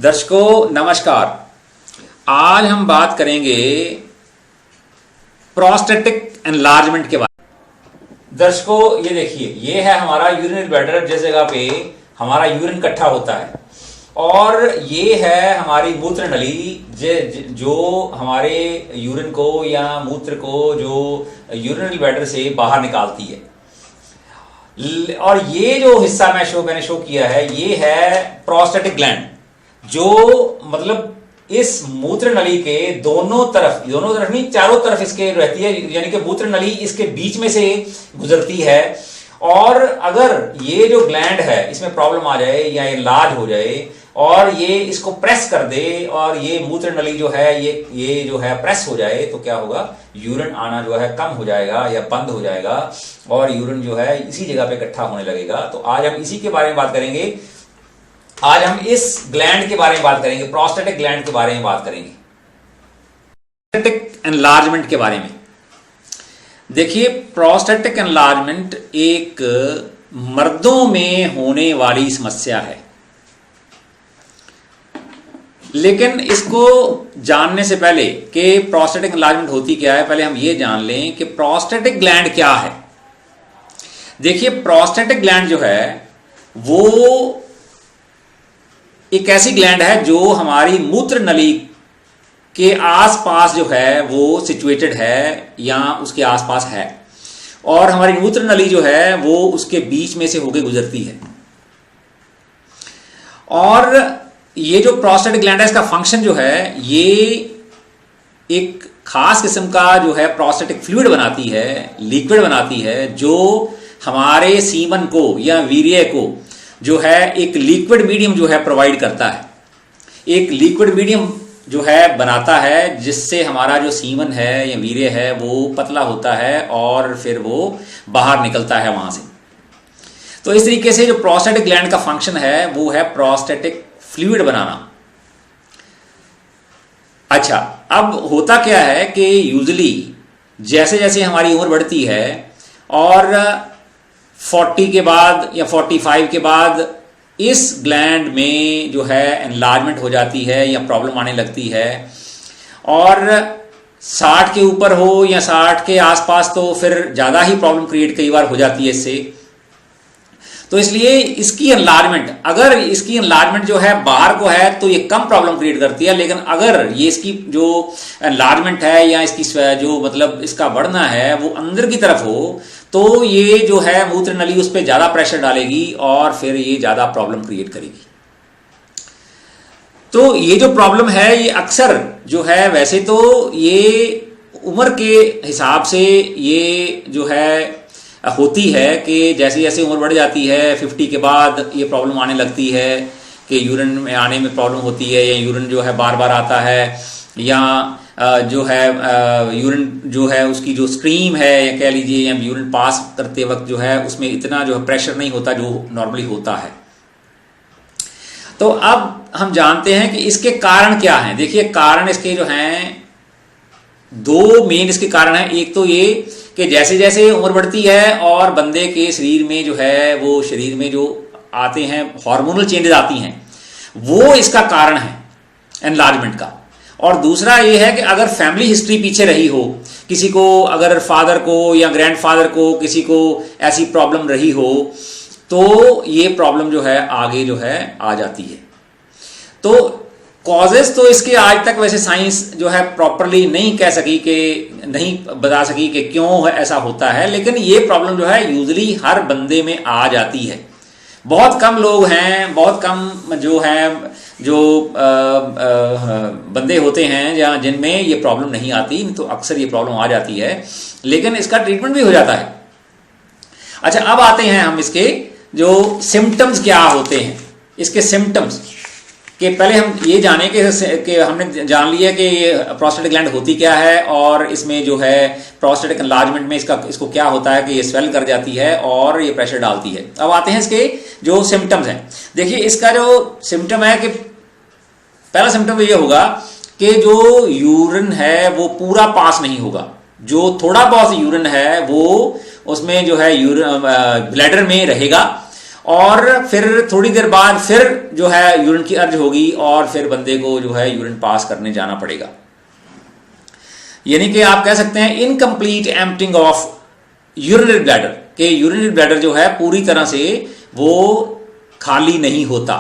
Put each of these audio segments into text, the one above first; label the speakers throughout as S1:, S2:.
S1: दर्शकों नमस्कार। आज हम बात करेंगे प्रोस्टेटिक एनलार्जमेंट के बारे में। दर्शकों ये देखिए, ये है हमारा यूरिनरी ब्लैडर, जिस जगह पे हमारा यूरिन इकट्ठा होता है, और ये है हमारी मूत्र नली जो हमारे यूरिन को या मूत्र को जो यूरिनरी ब्लैडर से बाहर निकालती है। और ये जो हिस्सा मैंने शो किया है, ये है प्रोस्टेटिक ग्लैंड, जो मतलब इस मूत्र नली के दोनों तरफ नहीं, चारों तरफ इसके रहती है, यानी कि मूत्र नली इसके बीच में से गुजरती है। और अगर ये जो ग्लैंड है इसमें प्रॉब्लम आ जाए या ये लार्ज हो जाए और ये इसको प्रेस कर दे और ये मूत्र नली जो है ये जो है प्रेस हो जाए, तो क्या होगा, यूरिन आना जो है कम हो जाएगा या बंद हो जाएगा और यूरिन जो है इसी जगह पे इकट्ठा होने लगेगा। तो आज हम इसी के बारे में बात करेंगे। आज हम इस ग्लैंड के बारे में बात करेंगे, प्रोस्टेटिक ग्लैंड के बारे में बात करेंगे, प्रोस्टेटिक एनलार्जमेंट के बारे में। देखिए, प्रोस्टेटिक एनलार्जमेंट एक मर्दों में होने वाली समस्या है, लेकिन इसको जानने से पहले कि प्रोस्टेटिक एनलार्जमेंट होती क्या है, पहले हम ये जान लें कि प्रोस्टेटिक ग्लैंड क्या है। देखिए, प्रोस्टेटिक ग्लैंड जो है वो एक ऐसी ग्लैंड है जो हमारी मूत्र नली के आसपास जो है वो सिचुएटेड है या उसके आसपास है, और हमारी मूत्र नली जो है वो उसके बीच में से होकर गुजरती है। और ये जो प्रोस्टेटिक ग्लैंड है, इसका फंक्शन जो है, ये एक खास किस्म का जो है प्रोस्टेटिक फ्लूइड बनाती है, लिक्विड बनाती है, जो हमारे सीमन को या वीर्य को जो है एक लिक्विड मीडियम जो है प्रोवाइड करता है, एक लिक्विड मीडियम जो है बनाता है, जिससे हमारा जो सीमन है या वीर्य है वो पतला होता है और फिर वो बाहर निकलता है वहां से। तो इस तरीके से जो प्रोस्टेटिक ग्लैंड का फंक्शन है वो है प्रोस्टेटिक फ्लूइड बनाना। अच्छा, अब होता क्या है कि यूजुअली जैसे जैसे हमारी उम्र बढ़ती है और 40 के बाद या 45 के बाद इस ग्लैंड में जो है एनलार्जमेंट हो जाती है या प्रॉब्लम आने लगती है, और 60 के ऊपर हो या 60 के आसपास तो फिर ज़्यादा ही प्रॉब्लम क्रिएट कई बार हो जाती है इससे। तो इसलिए इसकी एनलार्जमेंट, अगर इसकी एनलार्जमेंट जो है बाहर को है तो ये कम प्रॉब्लम क्रिएट करती है, लेकिन अगर ये इसकी जो एनलार्जमेंट है या इसकी जो मतलब इसका बढ़ना है वो अंदर की तरफ हो, तो ये जो है मूत्र नली उस पर ज्यादा प्रेशर डालेगी और फिर ये ज्यादा प्रॉब्लम क्रिएट करेगी। तो ये जो प्रॉब्लम है ये अक्सर जो है, वैसे तो ये उम्र के हिसाब से ये जो है होती है कि जैसे जैसे उम्र बढ़ जाती है 50 के बाद ये प्रॉब्लम आने लगती है कि यूरिन में आने में प्रॉब्लम होती है, या यूरिन जो है बार बार आता है, या जो है यूरिन जो है उसकी जो स्ट्रीम है या कह लीजिए, या यूरिन पास करते वक्त जो है उसमें इतना जो है प्रेशर नहीं होता जो नॉर्मली होता है। तो अब हम जानते हैं कि इसके कारण क्या हैं। देखिए, कारण इसके जो हैं, दो मेन इसके कारण हैं। एक तो ये कि जैसे जैसे उम्र बढ़ती है और बंदे के शरीर में जो है वो शरीर में जो आते हैं हार्मोनल चेंजेस आती हैं, वो इसका कारण है एनलार्जमेंट का। और दूसरा ये है कि अगर फैमिली हिस्ट्री पीछे रही हो, किसी को अगर फादर को या ग्रैंडफादर को किसी को ऐसी प्रॉब्लम रही हो, तो ये प्रॉब्लम जो है आगे जो है आ जाती है। तो कॉजेस तो इसके आज तक वैसे साइंस जो है प्रॉपरली नहीं कह सकी कि नहीं बता सकी कि क्यों ऐसा होता है, लेकिन ये प्रॉब्लम जो है यूजुअली हर बंदे में आ जाती है। बहुत कम लोग हैं, बहुत कम जो है जो बंदे होते हैं या जिनमें ये प्रॉब्लम नहीं आती, तो अक्सर ये प्रॉब्लम आ जाती है, लेकिन इसका ट्रीटमेंट भी हो जाता है। अच्छा, अब आते हैं हम इसके जो सिम्टम्स क्या होते हैं। इसके सिम्टम्स कि पहले हम ये जाने कि हमने जान लिया कि ये प्रोस्टेटिक ग्लैंड होती क्या है, और इसमें जो है प्रोस्टेटिक एनलार्जमेंट में इसको क्या होता है कि ये स्वेल कर जाती है और ये प्रेशर डालती है। अब आते हैं इसके जो सिम्टम्स हैं। देखिए, इसका जो सिम्टम है कि पहला सिम्टम ये होगा कि जो यूरिन है वो पूरा पास नहीं होगा, जो थोड़ा बहुत यूरिन है वो उसमें जो है ब्लैडर में रहेगा और फिर थोड़ी देर बाद फिर जो है यूरिन की अर्ज होगी और फिर बंदे को जो है यूरिन पास करने जाना पड़ेगा। यानी कि आप कह सकते हैं incomplete emptying of urinary bladder, कि यूरिनरी ब्लैडर जो है पूरी तरह से वो खाली नहीं होता।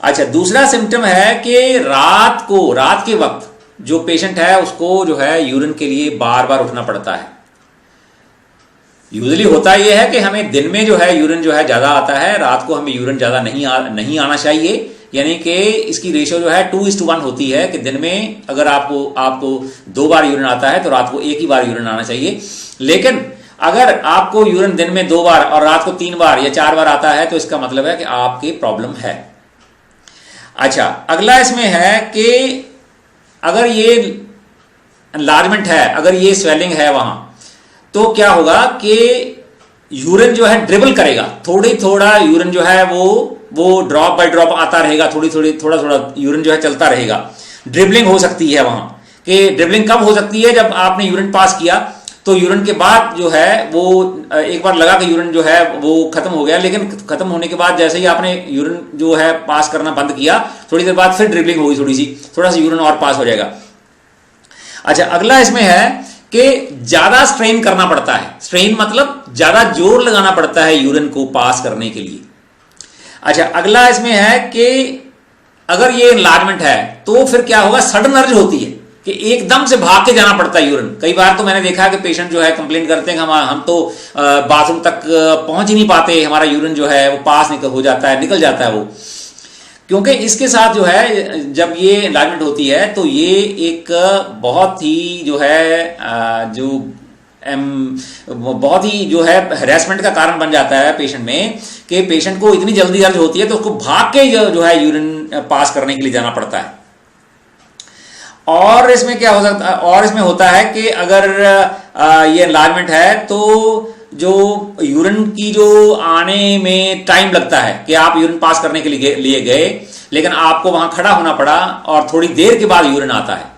S1: अच्छा, दूसरा सिम्टम है कि रात के वक्त जो पेशेंट है उसको जो है यूरिन के लिए बार बार उठना पड़ता है। यूजुअली होता यह है कि हमें दिन में जो है यूरिन जो है ज्यादा आता है, रात को हमें यूरिन ज्यादा नहीं आना चाहिए। यानी कि इसकी रेशियो जो है 2:1 होती है कि दिन में अगर आपको 2 बार यूरिन आता है तो रात को 1 ही बार यूरिन आना चाहिए। लेकिन अगर आपको यूरिन दिन में 2 बार और रात को 3 बार या 4 बार आता है तो इसका मतलब है कि आपकी प्रॉब्लम है। अच्छा, अगला इसमें है कि अगर ये एनलार्जमेंट है, अगर ये स्वेलिंग है वहां, तो क्या होगा कि यूरिन जो है ड्रिबल करेगा, थोड़ा यूरिन जो है वो ड्रॉप बाय ड्रॉप आता रहेगा, थोड़ा यूरिन जो है चलता रहेगा। ड्रिबलिंग हो सकती है वहां, कि ड्रिबलिंग कब हो सकती है, जब आपने यूरिन पास किया तो यूरिन के बाद जो है वो एक बार लगा कि यूरिन जो है वो खत्म हो गया, लेकिन खत्म होने के बाद जैसे ही आपने यूरिन जो है पास करना बंद किया, थोड़ी देर बाद फिर ड्रिबलिंग होगी, थोड़ा सा यूरिन और पास हो जाएगा। अच्छा, अगला इसमें है कि ज्यादा स्ट्रेन करना पड़ता है। स्ट्रेन मतलब ज्यादा जोर लगाना पड़ता है यूरिन को पास करने के लिए। अच्छा, अगला इसमें है कि अगर ये एनलार्जमेंट है तो फिर क्या होगा, सडन अर्ज होती है कि एकदम से भाग के जाना पड़ता है यूरिन। कई बार तो मैंने देखा कि पेशेंट जो है कंप्लेंट करते हैं कि हम तो बाथरूम तक पहुंच ही नहीं पाते, हमारा यूरिन जो है वो पास निकल जाता है वो। क्योंकि इसके साथ जो है जब ये एनलार्जमेंट होती है तो ये एक बहुत ही जो है बहुत ही जो है हैरेसमेंट का कारण बन जाता है पेशेंट में, कि पेशेंट को इतनी जल्दी अर्ज होती है तो उसको भाग के जो है यूरिन पास करने के लिए जाना पड़ता है। और इसमें क्या हो सकता है, और इसमें होता है कि अगर ये एनलार्जमेंट है तो जो यूरिन की जो आने में टाइम लगता है, कि आप यूरिन पास करने के लिए गए लेकिन आपको वहां खड़ा होना पड़ा और थोड़ी देर के बाद यूरिन आता है।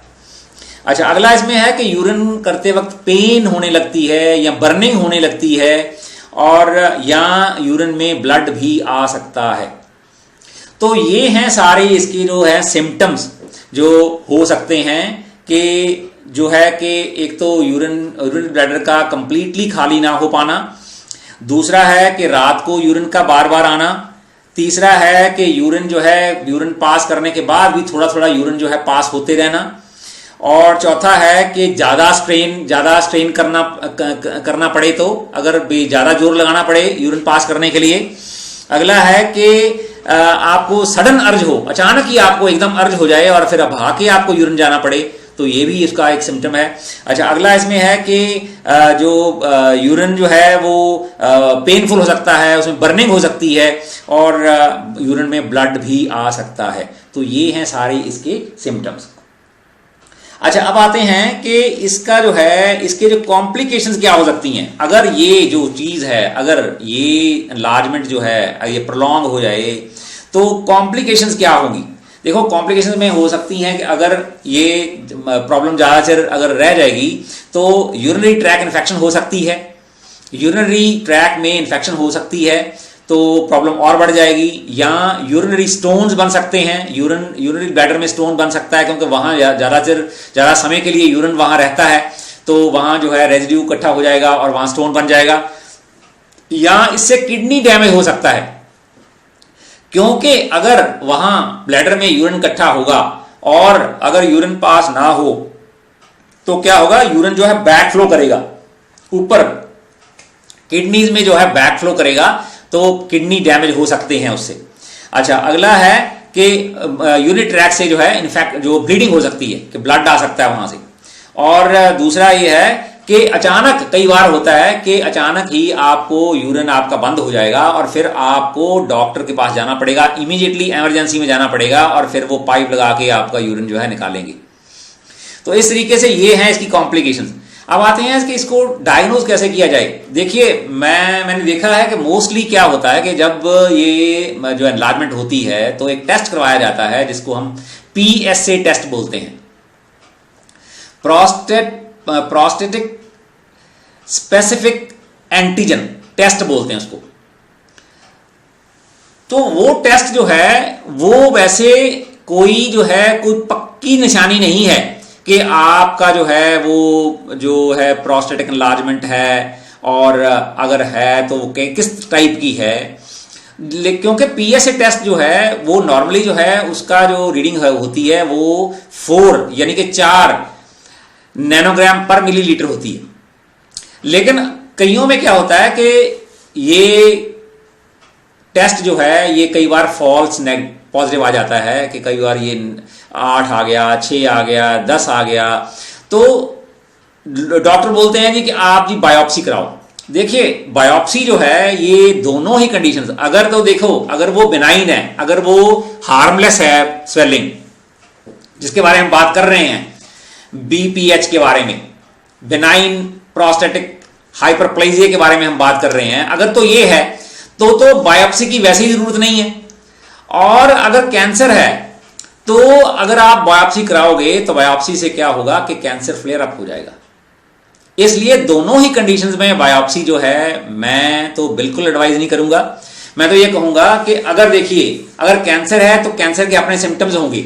S1: अच्छा, अगला इसमें है कि यूरिन करते वक्त पेन होने लगती है या बर्निंग होने लगती है, और या यूरिन में ब्लड भी आ सकता है। तो ये हैं सारे इसके जो है सिम्टम्स जो हो सकते हैं, कि जो है कि एक तो यूरिन ब्लैडर का कंप्लीटली खाली ना हो पाना, दूसरा है कि रात को यूरिन का बार बार आना, तीसरा है कि यूरिन जो है यूरिन पास करने के बाद भी थोड़ा यूरिन जो है पास होते रहना, और चौथा है कि ज्यादा स्ट्रेन करना पड़े, तो अगर ज्यादा जोर लगाना पड़े यूरिन पास करने के लिए। अगला है कि आपको सडन अर्ज हो, अचानक ही आपको एकदम अर्ज हो जाए और फिर अब आके आपको यूरिन जाना पड़े, तो ये भी इसका एक सिम्टम है। अच्छा, अगला इसमें है कि जो यूरिन जो है वो पेनफुल हो सकता है, उसमें बर्निंग हो सकती है, और यूरिन में ब्लड भी आ सकता है। तो ये हैं सारे इसके सिम्टम्स। अच्छा, अब आते हैं कि इसका जो है, इसके जो कॉम्प्लिकेशंस क्या हो सकती हैं अगर ये जो चीज है, अगर ये एनलार्जमेंट जो है ये प्रोलॉन्ग हो जाए, तो कॉम्प्लिकेशंस क्या होंगी। देखो, कॉम्प्लिकेशंस में हो सकती हैं कि अगर ये प्रॉब्लम ज्यादा देर अगर रह जाएगी तो यूरिनरी ट्रैक इन्फेक्शन हो सकती है, यूरिनरी ट्रैक में इन्फेक्शन हो सकती है तो प्रॉब्लम और बढ़ जाएगी, या यूरिनरी स्टोन्स बन सकते हैं, यूरिनरी ब्लैडर में स्टोन बन सकता है, क्योंकि वहां ज्यादा समय के लिए यूरिन वहां रहता है, तो वहां जो है रेजिड्यू इकट्ठा हो जाएगा और वहां स्टोन बन जाएगा। या इससे किडनी डैमेज हो सकता है, क्योंकि अगर वहां ब्लैडर में यूरिन इकट्ठा होगा और अगर यूरिन पास ना हो तो क्या होगा, यूरिन जो है बैक फ्लो करेगा ऊपर, किडनीज में जो है बैक फ्लो करेगा, तो किडनी डैमेज हो सकते हैं उससे। अच्छा, अगला है कि यूरिनरी ट्रैक से जो है इनफैक्ट जो ब्लीडिंग हो सकती है, कि ब्लड आ सकता है वहां से। और दूसरा ये है कि अचानक, कई बार होता है कि अचानक ही आपको यूरिन आपका बंद हो जाएगा और फिर आपको डॉक्टर के पास जाना पड़ेगा, इमीडिएटली इमरजेंसी में जाना पड़ेगा, और फिर वो पाइप लगा के आपका यूरिन जो है निकालेंगे। तो इस तरीके से ये है इसकी कॉम्प्लिकेशंस। अब आते हैं कि इसको डायग्नोज कैसे किया जाए। देखिए, मैंने देखा है कि मोस्टली क्या होता है कि जब ये जो एनलार्जमेंट होती है तो एक टेस्ट करवाया जाता है जिसको हम PSA टेस्ट बोलते हैं, प्रोस्टेटिक स्पेसिफिक एंटीजन टेस्ट बोलते हैं उसको। तो वो टेस्ट जो है वो वैसे कोई जो है कोई पक्की निशानी नहीं है कि आपका जो है वो जो है प्रोस्टेटिक एनलार्जमेंट है, और अगर है तो वो किस टाइप की है। क्योंकि पीएसए टेस्ट जो है वो नॉर्मली जो है उसका जो रीडिंग होती है वो 4 यानी कि 4 नैनोग्राम पर मिलीलीटर होती है। लेकिन कईयों में क्या होता है कि ये टेस्ट जो है ये कई बार फॉल्स पॉजिटिव आ जाता है कि कई बार ये 8 आ गया, 6 आ गया, 10 आ गया, तो डॉक्टर बोलते हैं जी कि आप जी बायोप्सी कराओ। देखिए बायोप्सी जो है ये दोनों ही कंडीशंस, अगर तो देखो अगर वो बिनाइन है, अगर वो हार्मलेस है स्वेलिंग जिसके बारे में बात कर रहे हैं, बीपीएच के बारे में, बिनाइन प्रोस्टेटिक हाइपरप्लेजिया के बारे में हम बात कर रहे हैं, अगर तो ये है तो बायोप्सी की वैसे ही जरूरत नहीं है। और अगर कैंसर है तो अगर आप बायोप्सी कराओगे तो बायोप्सी से क्या होगा कि कैंसर फ्लेयर अप हो जाएगा। इसलिए दोनों ही कंडीशंस में बायोप्सी जो है मैं तो बिल्कुल एडवाइज नहीं करूंगा। मैं तो ये कहूंगा कि अगर देखिए अगर कैंसर है तो कैंसर के अपने सिम्टम्स होंगे,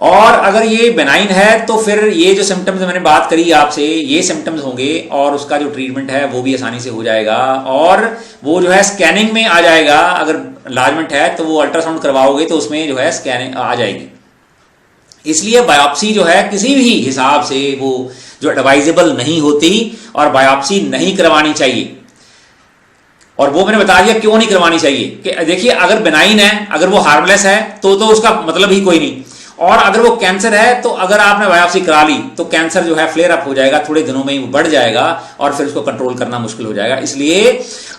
S1: और अगर ये बेनाइन है तो फिर ये जो सिम्टम्स मैंने बात करी आपसे ये सिम्टम्स होंगे, और उसका जो ट्रीटमेंट है वो भी आसानी से हो जाएगा, और वो जो है स्कैनिंग में आ जाएगा। अगर एनलार्जमेंट है तो वो अल्ट्रासाउंड करवाओगे तो उसमें जो है स्कैनिंग आ जाएगी। इसलिए बायोप्सी जो है किसी भी हिसाब से वो जो एडवाइजेबल नहीं होती, और बायोप्सी नहीं करवानी चाहिए। और वो मैंने बता दिया क्यों नहीं करवानी चाहिए कि देखिए अगर बेनाइन है, अगर वो हार्मलेस है तो उसका मतलब ही कोई नहीं, और अगर वो कैंसर है तो अगर आपने बायोप्सी करा ली तो कैंसर जो है फ्लेयर अप हो जाएगा, थोड़े दिनों में ही बढ़ जाएगा और फिर उसको कंट्रोल करना मुश्किल हो जाएगा। इसलिए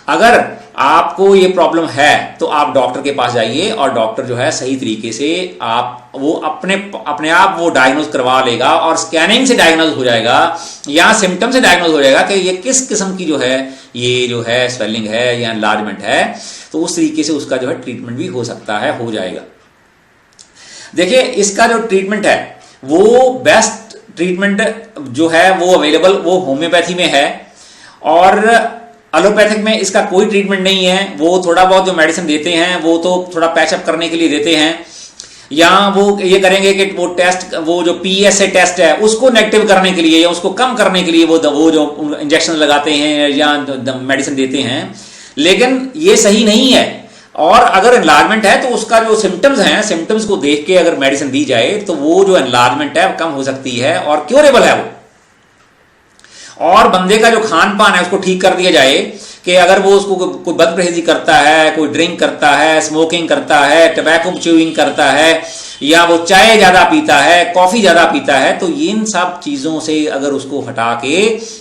S1: अगर आपको ये प्रॉब्लम है तो आप डॉक्टर के पास जाइए, और डॉक्टर जो है सही तरीके से आप वो अपने आप वो डायग्नोज करवा लेगा, और स्कैनिंग से डायग्नोज हो जाएगा या सिम्टम से डायग्नोज हो जाएगा कि ये किस किस्म की जो है ये जो है स्वेलिंग है या एनलार्जमेंट है। तो उस तरीके से उसका जो है ट्रीटमेंट भी हो सकता है, हो जाएगा। देखिए इसका जो ट्रीटमेंट है वो बेस्ट ट्रीटमेंट जो है वो अवेलेबल वो होम्योपैथी में है, और एलोपैथिक में इसका कोई ट्रीटमेंट नहीं है। वो थोड़ा बहुत जो मेडिसिन देते हैं वो तो थोड़ा पैचअप करने के लिए देते हैं, या वो ये करेंगे कि वो टेस्ट वो जो पीएसए टेस्ट है उसको नेगेटिव करने के लिए या उसको कम करने के लिए वो जो इंजेक्शन लगाते हैं या मेडिसिन देते हैं, लेकिन ये सही नहीं है। और अगर एनलार्जमेंट है तो उसका जो सिम्टम्स हैं, सिम्टम्स को देख के अगर मेडिसिन दी जाए तो वो जो एनलार्जमेंट है कम हो सकती है और क्योरेबल है वो। और बंदे का जो खान पान है उसको ठीक कर दिया जाए कि अगर वो उसको कोई बदपरहेजी करता है, कोई ड्रिंक करता है, स्मोकिंग करता है, टबैको च्यूइंग करता है, या वो चाय ज्यादा पीता है, कॉफी ज्यादा पीता है, तो इन सब चीजों से अगर उसको हटा के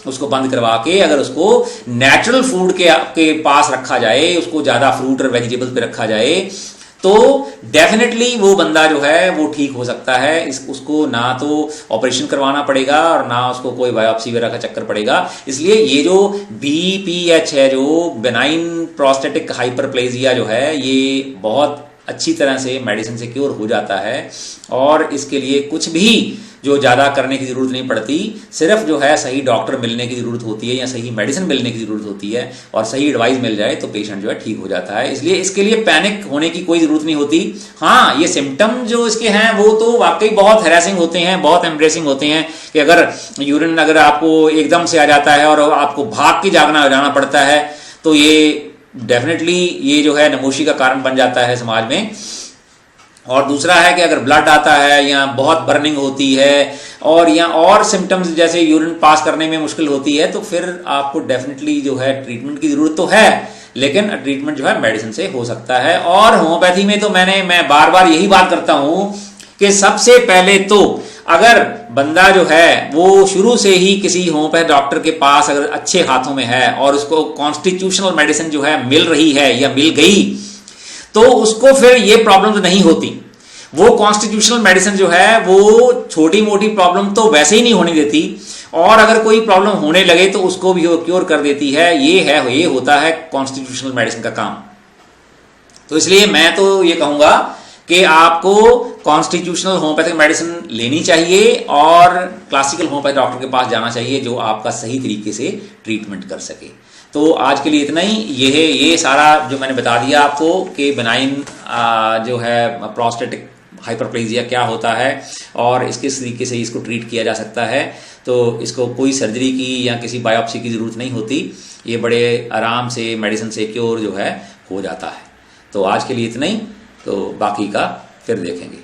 S1: उसको बंद करवा के अगर उसको नेचुरल फूड के पास रखा जाए, उसको ज्यादा फ्रूट और वेजिटेबल्स पे रखा जाए, तो डेफिनेटली वो बंदा जो है वो ठीक हो सकता है। उसको ना तो ऑपरेशन करवाना पड़ेगा और ना उसको कोई बायोप्सी वगैरह का चक्कर पड़ेगा। इसलिए ये जो बीपीएच है, जो बेनाइन प्रोस्टेटिक हाइपरप्लेजिया जो है, ये बहुत अच्छी तरह से मेडिसिन से क्योर हो जाता है, और इसके लिए कुछ भी जो ज़्यादा करने की ज़रूरत नहीं पड़ती। सिर्फ जो है सही डॉक्टर मिलने की ज़रूरत होती है या सही मेडिसिन मिलने की ज़रूरत होती है, और सही एडवाइस मिल जाए तो पेशेंट जो है ठीक हो जाता है। इसलिए इसके लिए पैनिक होने की कोई ज़रूरत नहीं होती। हाँ, ये सिम्टम जो इसके हैं वो तो वाकई बहुत हैरेसिंग होते हैं, बहुत एम्ब्रेसिंग होते हैं कि अगर यूरिन अगर आपको एकदम से आ जाता है और आपको भाग के जाना पड़ता है, तो ये डेफिनेटली ये जो है नमोशी का कारण बन जाता है समाज में। और दूसरा है कि अगर ब्लड आता है या बहुत बर्निंग होती है और या और सिम्टम्स जैसे यूरिन पास करने में मुश्किल होती है, तो फिर आपको डेफिनेटली जो है ट्रीटमेंट की जरूरत तो है, लेकिन ट्रीटमेंट जो है मेडिसिन से हो सकता है। और होम्योपैथी में तो मैं बार बार यही बात करता हूं कि सबसे पहले तो अगर बंदा जो है वो शुरू से ही किसी होम्योपैथ डॉक्टर के पास अगर अच्छे हाथों में है और उसको कॉन्स्टिट्यूशनल मेडिसिन जो है मिल रही है या मिल गई, तो उसको फिर ये प्रॉब्लम नहीं होती। वो कॉन्स्टिट्यूशनल मेडिसिन जो है वो छोटी मोटी प्रॉब्लम तो वैसे ही नहीं होने देती, और अगर कोई प्रॉब्लम होने लगे तो उसको भी क्योर कर देती है। ये होता है कॉन्स्टिट्यूशनल मेडिसिन का काम। तो इसलिए मैं तो ये कहूंगा कि आपको कॉन्स्टिट्यूशनल होम्योपैथिक मेडिसिन लेनी चाहिए और क्लासिकल होम्योपैथ डॉक्टर के पास जाना चाहिए जो आपका सही तरीके से ट्रीटमेंट कर सके। तो आज के लिए इतना ही। ये सारा जो मैंने बता दिया आपको कि बेनाइन जो है प्रोस्टेटिक हाइपरप्लेजिया क्या होता है और किस तरीके से इसको ट्रीट किया जा सकता है। तो इसको कोई सर्जरी की या किसी बायोप्सी की ज़रूरत नहीं होती, ये बड़े आराम से मेडिसिन से क्योर जो है हो जाता है। तो आज के लिए इतना ही, तो बाकी का फिर देखेंगे।